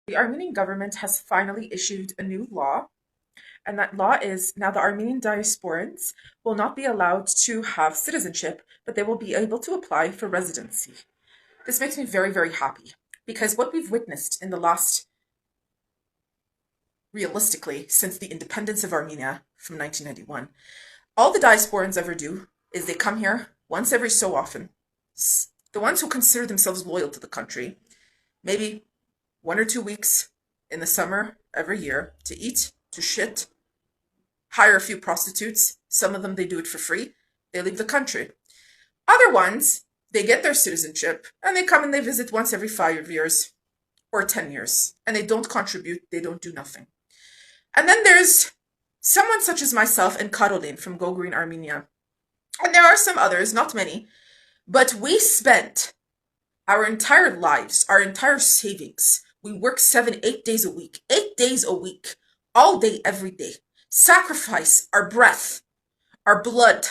The Armenian government has finally issued a new law, and that law is now the Armenian diasporans will not be allowed to have citizenship, but they will be able to apply for residency. This makes me very, very happy because what we've witnessed in the last, realistically, since the independence of Armenia from 1991, all the diasporans ever do is they come here once every so often. The ones who consider themselves loyal to the country, maybe 1 or 2 weeks in the summer every year to eat, to shit, hire a few prostitutes. Some of them, they do it for free. They leave the country. Other ones, they get their citizenship and they come and they visit once every 5 years or 10 years. And they don't contribute. They don't do nothing. And then there's someone such as myself and Caroline from Go Green Armenia. And there are some others, not many. But we spent our entire lives, our entire savings. We work 7, 8 days a week, 8 days a week, all day, every day. Sacrifice our breath, our blood,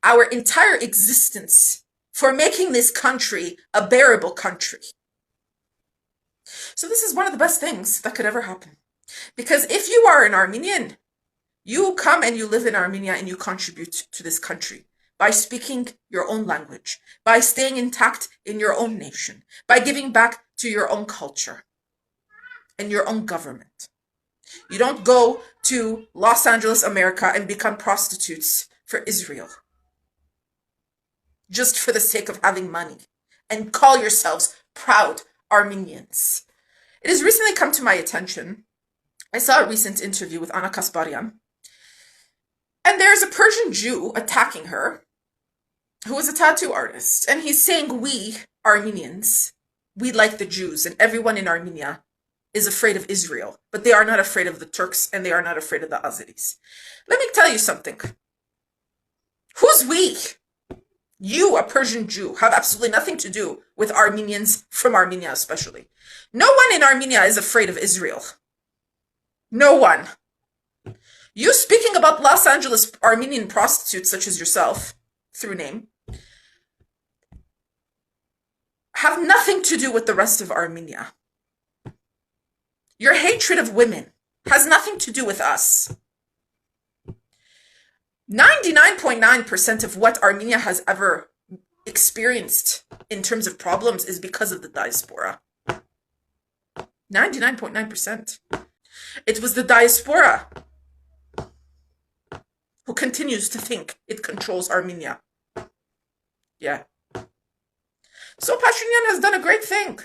our entire existence for making this country a bearable country. So this is one of the best things that could ever happen. Because if you are an Armenian, you come and you live in Armenia and you contribute to this country by speaking your own language, by staying intact in your own nation, by giving back to your own culture and your own government. You don't go to Los Angeles, America, and become prostitutes for Israel just for the sake of having money and call yourselves proud Armenians. It has recently come to my attention. I saw a recent interview with Anna Kasparian, and there's a Persian Jew attacking her who is a tattoo artist, and he's saying we Armenians, we like the Jews, and everyone in Armenia is afraid of Israel, but they are not afraid of the Turks and they are not afraid of the Azeris. Let me tell you something. Who's we? You, a Persian Jew, have absolutely nothing to do with Armenians from Armenia especially. No one in Armenia is afraid of Israel. No one. You speaking about Los Angeles Armenian prostitutes such as yourself, through name, have nothing to do with the rest of Armenia. Your hatred of women has nothing to do with us. 99.9% of what Armenia has ever experienced in terms of problems is because of the diaspora. 99.9%. It was the diaspora who continues to think it controls Armenia. Yeah. So Pashinyan has done a great thing.